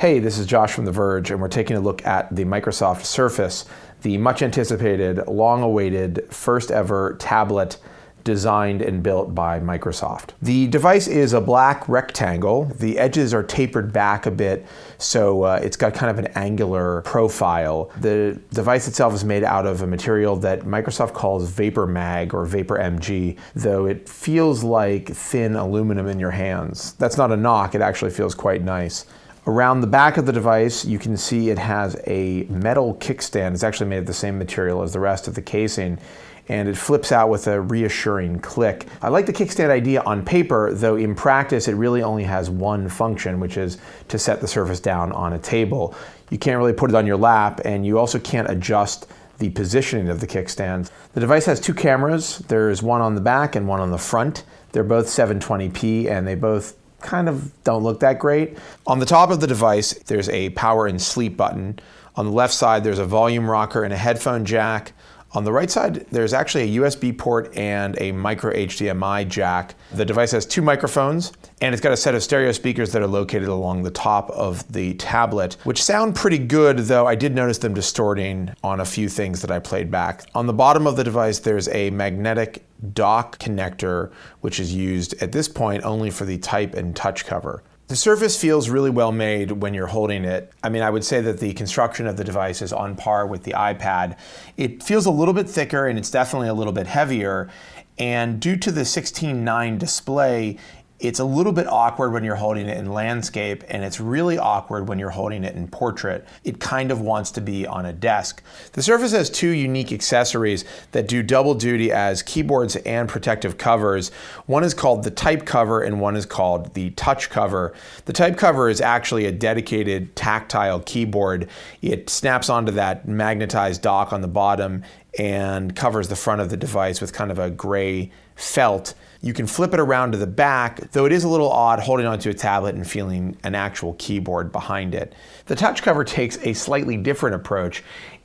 Hey, this is Josh from The Verge, and we're taking a look at the Microsoft Surface, the much anticipated, long-awaited, first ever tablet designed and built by Microsoft. The device is a black rectangle. The edges are tapered back a bit, so it's got kind of an angular profile. The device itself is made out of a material that Microsoft calls Vapor Mag or Vapor MG, though it feels like thin aluminum in your hands. That's not a knock, it actually feels quite nice. Around the back of the device, you can see it has a metal kickstand. It's actually made of the same material as the rest of the casing, and it flips out with a reassuring click. I like the kickstand idea on paper, though in practice it really only has one function, which is to set the Surface down on a table. You can't really put it on your lap, and you also can't adjust the positioning of the kickstand. The device has two cameras. There's one on the back and one on the front. They're both 720p, and they both kind of don't look that great. On the top of the device, there's a power and sleep button. On the left side, there's a volume rocker and a headphone jack. On the right side, there's actually a USB port and a micro HDMI jack. The device has two microphones, and it's got a set of stereo speakers that are located along the top of the tablet, which sound pretty good, though I did notice them distorting on a few things that I played back. On the bottom of the device, there's a magnetic dock connector, which is used at this point only for the type and touch cover. The Surface feels really well made when you're holding it. I mean, I would say that the construction of the device is on par with the iPad. It feels a little bit thicker and it's definitely a little bit heavier. And due to the 16:9 display, it's a little bit awkward when you're holding it in landscape, and it's really awkward when you're holding it in portrait. It kind of wants to be on a desk. The Surface has two unique accessories that do double duty as keyboards and protective covers. One is called the type cover and one is called the touch cover. The type cover is actually a dedicated tactile keyboard. It snaps onto that magnetized dock on the bottom and covers the front of the device with kind of a gray felt. You can flip it around to the back, though it is a little odd holding onto a tablet and feeling an actual keyboard behind it. The touch cover takes a slightly different approach.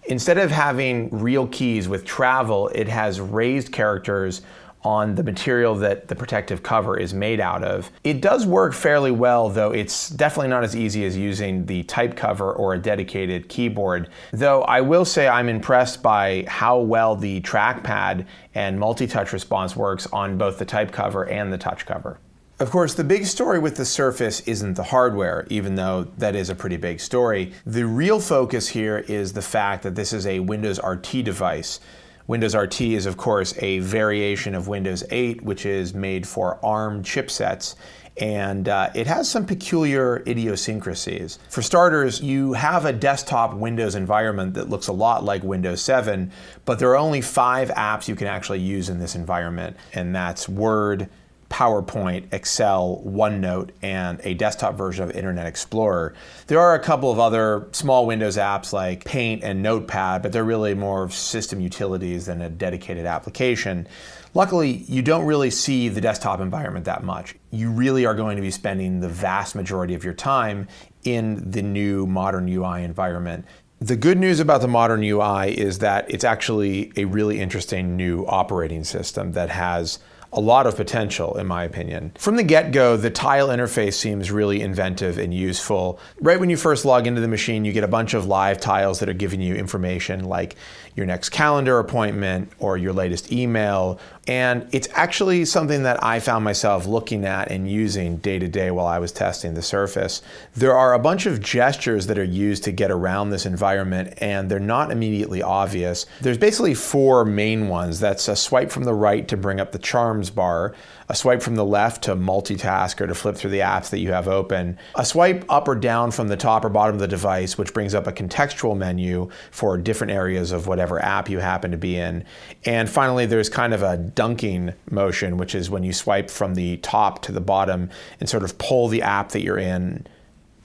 Instead of having real keys with travel, it has raised characters on the material that the protective cover is made out of. It does work fairly well, though it's definitely not as easy as using the type cover or a dedicated keyboard. Though I will say I'm impressed by how well the trackpad and multi-touch response works on both the type cover and the touch cover. Of course, the big story with the Surface isn't the hardware, even though that is a pretty big story. The real focus here is the fact that this is a Windows RT device. Windows RT is, of course, a variation of Windows 8, which is made for ARM chipsets, and it has some peculiar idiosyncrasies. For starters, you have a desktop Windows environment that looks a lot like Windows 7, but there are only 5 apps you can actually use in this environment, and that's Word, PowerPoint, Excel, OneNote, and a desktop version of Internet Explorer. There are a couple of other small Windows apps like Paint and Notepad, but they're really more system utilities than a dedicated application. Luckily, you don't really see the desktop environment that much. You really are going to be spending the vast majority of your time in the new modern UI environment. The good news about the modern UI is that it's actually a really interesting new operating system that has a lot of potential, in my opinion. From the get-go, the tile interface seems really inventive and useful. Right when you first log into the machine, you get a bunch of live tiles that are giving you information like your next calendar appointment or your latest email. And it's actually something that I found myself looking at and using day to day while I was testing the Surface. There are a bunch of gestures that are used to get around this environment, and they're not immediately obvious. There's basically 4 main ones. That's a swipe from the right to bring up the charms bar, a swipe from the left to multitask or to flip through the apps that you have open, a swipe up or down from the top or bottom of the device, which brings up a contextual menu for different areas of whatever app you happen to be in. And finally, there's kind of a dunking motion, which is when you swipe from the top to the bottom and sort of pull the app that you're in,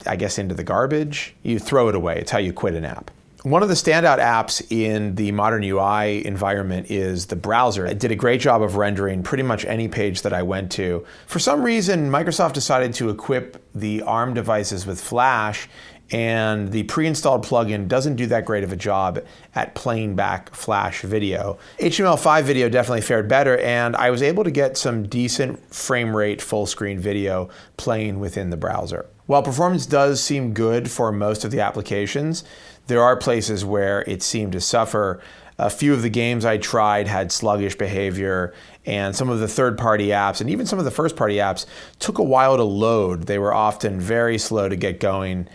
I guess, into the garbage. You throw it away. It's how you quit an app. One of the standout apps in the modern UI environment is the browser. It did a great job of rendering pretty much any page that I went to. For some reason, Microsoft decided to equip the ARM devices with Flash, and the pre-installed plugin doesn't do that great of a job at playing back Flash video. HTML5 video definitely fared better, and I was able to get some decent frame rate full screen video playing within the browser. While performance does seem good for most of the applications, there are places where it seemed to suffer. A few of the games I tried had sluggish behavior, and some of the third-party apps, and even some of the first-party apps, took a while to load. They were often very slow to get going,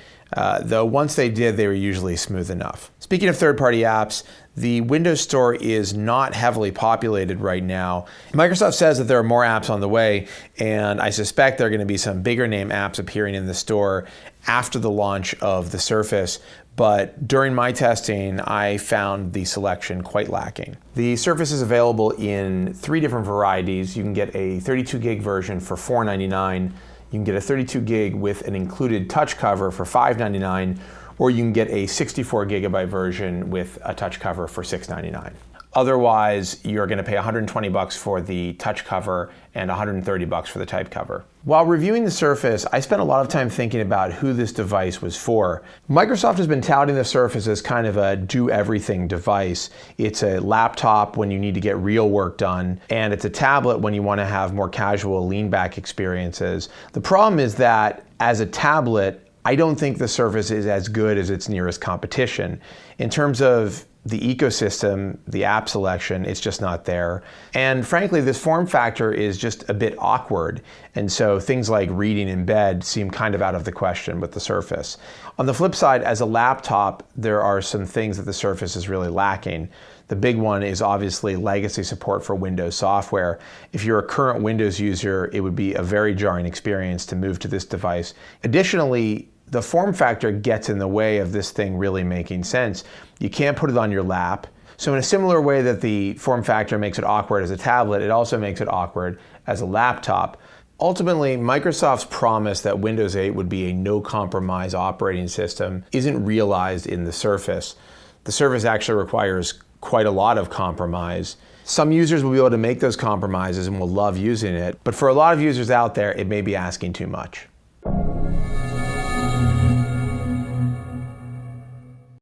though once they did, they were usually smooth enough. Speaking of third-party apps, the Windows Store is not heavily populated right now. Microsoft says that there are more apps on the way, and I suspect there are going to be some bigger name apps appearing in the store after the launch of the Surface, but during my testing, I found the selection quite lacking. The Surface is available in 3 different varieties. You can get a 32 gig version for $499, you can get a 32 gig with an included touch cover for $599, or you can get a 64 gigabyte version with a touch cover for $699. Otherwise, you're going to pay $120 for the touch cover and $130 for the type cover. While reviewing the Surface, I spent a lot of time thinking about who this device was for. Microsoft has been touting the Surface as kind of a do-everything device. It's a laptop when you need to get real work done, and it's a tablet when you want to have more casual lean-back experiences. The problem is that as a tablet, I don't think the Surface is as good as its nearest competition. In terms of the ecosystem, the app selection, it's just not there. And frankly, this form factor is just a bit awkward. And so things like reading in bed seem kind of out of the question with the Surface. On the flip side, as a laptop, there are some things that the Surface is really lacking. The big one is obviously legacy support for Windows software. If you're a current Windows user, it would be a very jarring experience to move to this device. Additionally, the form factor gets in the way of this thing really making sense. You can't put it on your lap. So in a similar way that the form factor makes it awkward as a tablet, it also makes it awkward as a laptop. Ultimately, Microsoft's promise that Windows 8 would be a no-compromise operating system isn't realized in the Surface. The Surface actually requires quite a lot of compromise. Some users will be able to make those compromises and will love using it, but for a lot of users out there, it may be asking too much.